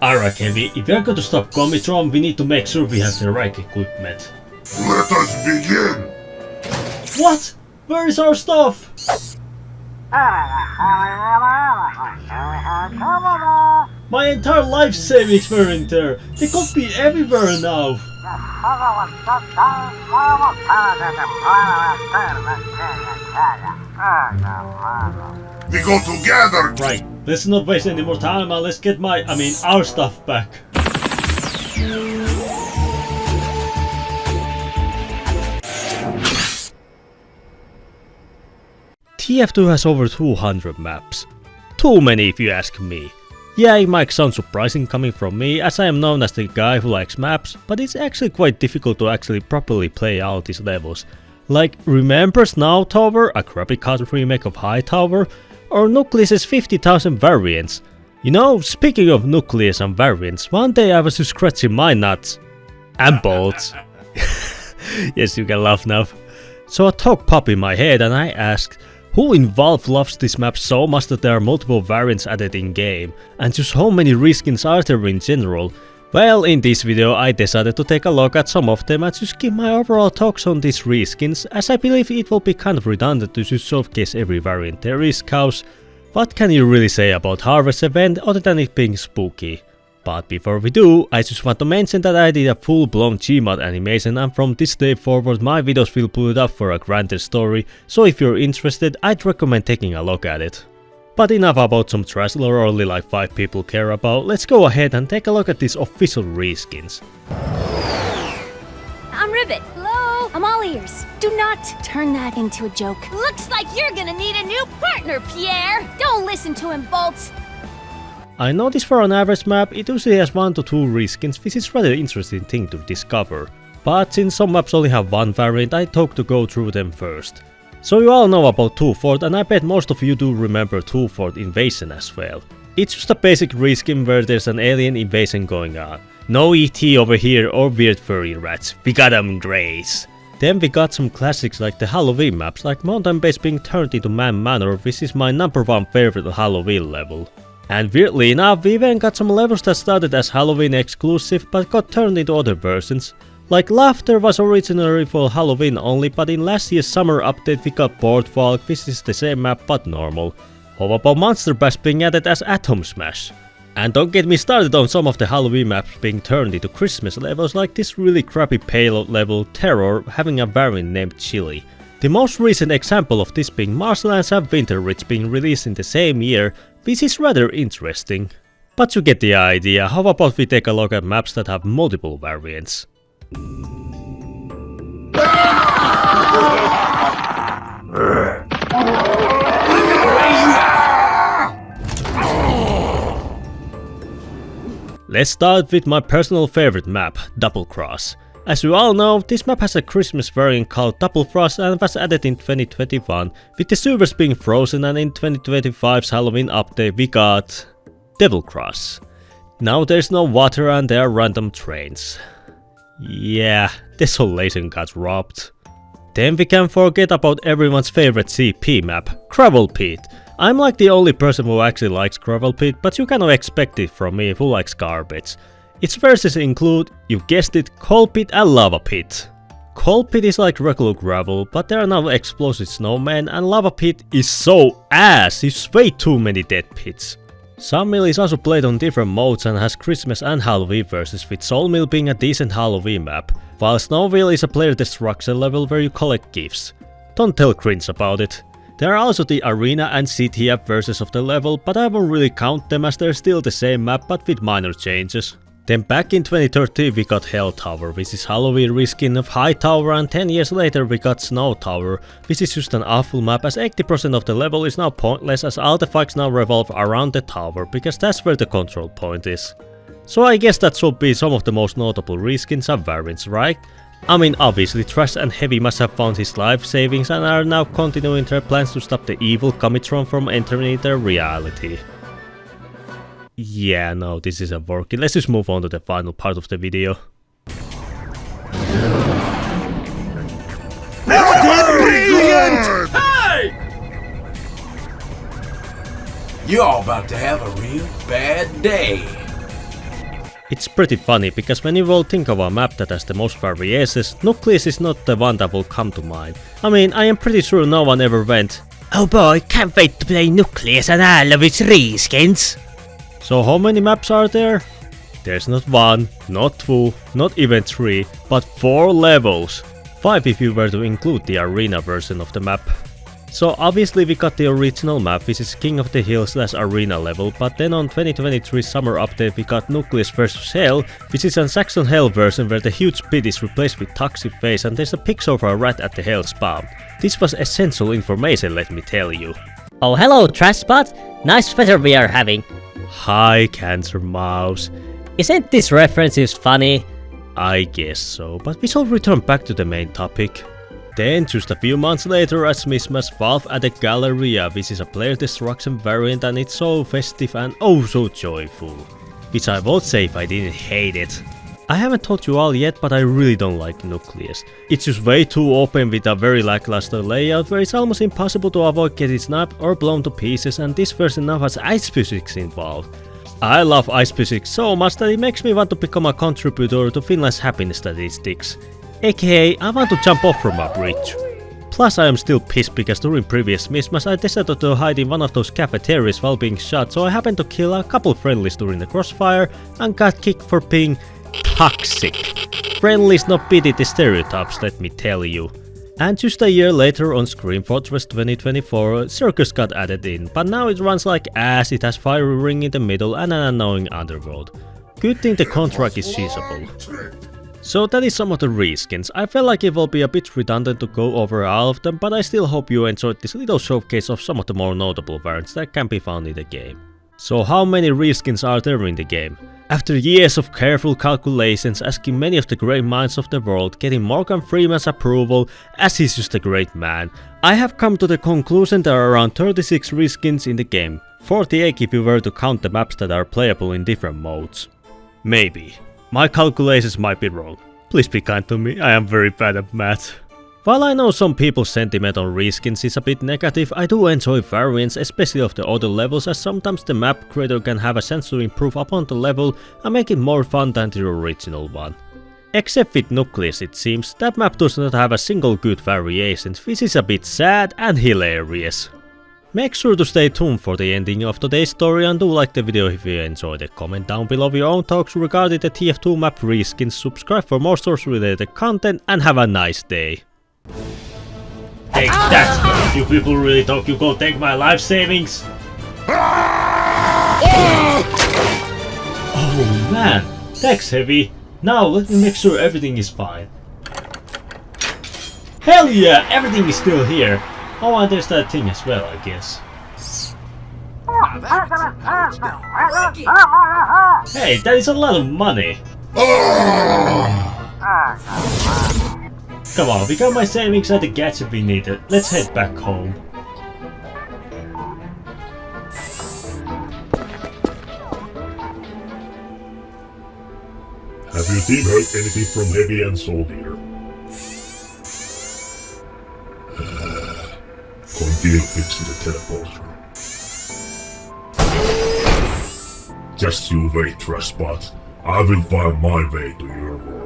Alright Heavy, if we are going to stop Comitron, we need to make sure we have the right equipment. Let us begin! What? Where is our stuff? My entire life savings were in there. They could be everywhere now. We go together! Right, let's not waste any more time and let's get our stuff back. TF2 has over 200 maps. Too many if you ask me. Yeah, it might sound surprising coming from me, as I am known as the guy who likes maps, but it's actually quite difficult to actually properly play out these levels. Like, remember Snow Tower, a crappy cut remake of High Tower, or Nucleus's 50,000 variants? You know, speaking of Nucleus and variants, one day I was just scratching my nuts and bolts. Yes, you can laugh now. So a thought popped in my head and I asked, who in Valve loves this map so much that there are multiple variants added in game, and just how many reskins are there in general? Well, in this video I decided to take a look at some of them and just give my overall thoughts on these reskins, as I believe it will be kind of redundant to just showcase every variant there is, cause what can you really say about Harvest event other than it being spooky? But before we do, I just want to mention that I did a full-blown Gmod animation and from this day forward my videos will put it up for a grander story, so if you're interested I'd recommend taking a look at it. But enough about some trash lore only like 5 people care about, let's go ahead and take a look at these official reskins. I'm Ribbit. Hello, I'm all ears. Do not turn that into a joke. Looks like you're gonna need a new partner, Pierre. Don't listen to him, Bolts. I noticed for an average map it usually has 1 to 2 reskins, which is rather interesting thing to discover. But since some maps only have one variant, I thought to go through them first. So you all know about Two Fort, and I bet most of you do remember Two Fort Invasion as well. It's just a basic reskin where there's an alien invasion going on. No ET over here or weird furry rats, we got them greys. Then we got some classics like the Halloween maps, like Mountain Base being turned into Man Manor, which is my #1 favorite Halloween level. And weirdly enough, we even got some levels that started as Halloween exclusive but got turned into other versions. Like Laughter was originally for Halloween only, but in last year's summer update we got Boardwalk, which is the same map but normal. How about Monster Bash being added as Atom Smash? And don't get me started on some of the Halloween maps being turned into Christmas levels, like this really crappy payload level Terror having a variant named Chili. The most recent example of this being Marshlands and Winter Ridge being released in the same year, which is rather interesting. But you get the idea, how about we take a look at maps that have multiple variants. Let's start with my personal favorite map, Double Cross. As you all know, this map has a Christmas variant called Double Frost and was added in 2021, with the sewers being frozen, and in 2025's Halloween update we got Devil Cross. Now there's no water and there are random trains. Yeah, Desolation got robbed. Then we can't forget about everyone's favorite CP map, Gravel Pit. I'm like the only person who actually likes Gravel Pit, but you cannot expect it from me who likes garbage. Its verses include, you guessed it, Coal Pit and Lava Pit. Coal Pit is like regular gravel, but there are now explosive snowmen, and Lava Pit is so ass, it's way too many dead pits. Sunmill is also played on different modes and has Christmas and Halloween verses, with Soulmill being a decent Halloween map, while Snowville is a player destruction level where you collect gifts. Don't tell Cringe about it. There are also the Arena and CTF versions of the level, but I won't really count them as they're still the same map but with minor changes. Then back in 2013 we got Hell Tower, which is Halloween reskin of High Tower, and 10 years later we got Snow Tower, which is just an awful map as 80% of the level is now pointless as all the fights now revolve around the tower, because that's where the control point is. So I guess that should be some of the most notable reskins and variants, right? I mean, obviously Trash and Heavy must have found his life savings and are now continuing their plans to stop the evil Comitron from entering their reality. Yeah, no, this isn't working. Let's just move on to the final part of the video. Brilliant! Hey! You're all about to have a real bad day. It's pretty funny because when you will think of a map that has the most variations, Nucleus is not the one that will come to mind. I mean, I am pretty sure no one ever went, "Oh boy, can't wait to play Nucleus and all of its reskins." So how many maps are there? There's not 1, not 2, not even 3, but 4 levels. 5 if you were to include the arena version of the map. So obviously we got the original map, which is King of the Hill / arena level, but then on 2023 summer update we got Nucleus vs Hell, which is an Saxon Hell version where the huge pit is replaced with toxic face and there's a picture of a rat at the Hell spawn. This was essential information, let me tell you. Oh hello Trashbot, nice weather we are having. Hi Cancer Mouse. Isn't this references funny? I guess so, but we shall return back to the main topic. Then, just a few months later, as Mismas, Valve added Galleria, which is a player destruction variant and it's so festive and oh so joyful. Which I would say if I didn't hate it. I haven't told you all yet, but I really don't like Nucleus. It's just way too open with a very lackluster layout where it's almost impossible to avoid getting snapped or blown to pieces, and this version now has ice physics involved. I love ice physics so much that it makes me want to become a contributor to Finland's happiness statistics. AKA, I want to jump off from a bridge. Plus I am still pissed because during previous Mismas I decided to hide in one of those cafeterias while being shot, so I happened to kill a couple friendlies during the crossfire and got kicked for being toxic. Friendlies not pity the stereotypes, let me tell you. And just a year later on Scream Fortress 2024, Circus got added in, but now it runs like ass, it has fiery ring in the middle and an annoying underworld. Good thing the contract is feasible. So that is some of the reskins. I felt like it will be a bit redundant to go over all of them, but I still hope you enjoyed this little showcase of some of the more notable variants that can be found in the game. So how many reskins are there in the game? After years of careful calculations, asking many of the great minds of the world, getting Morgan Freeman's approval, as he's just a great man, I have come to the conclusion there are around 36 reskins in the game, 48 if you were to count the maps that are playable in different modes. Maybe. My calculations might be wrong. Please be kind to me, I am very bad at math. While I know some people's sentiment on reskins is a bit negative, I do enjoy variants, especially of the other levels, as sometimes the map creator can have a sense to improve upon the level and make it more fun than the original one. Except with Nucleus it seems, that map does not have a single good variation, which is a bit sad and hilarious. Make sure to stay tuned for the ending of today's story and do like the video if you enjoyed it. Comment down below your own thoughts regarding the TF2 map reskins, subscribe for more source related content and have a nice day. Take that! You people really think you go take my life savings? Oh man, that's heavy. Now let me make sure everything is fine. Hell yeah, everything is still here. Oh, and there's that thing as well, I guess. Hey, that is a lot of money. Come on, we got my savings and the gadget we needed. Let's head back home. Have your team heard anything from Heavy and Soldier? Continue fixing the teleporter. Just you wait, Trashbot. I will find my way to your world.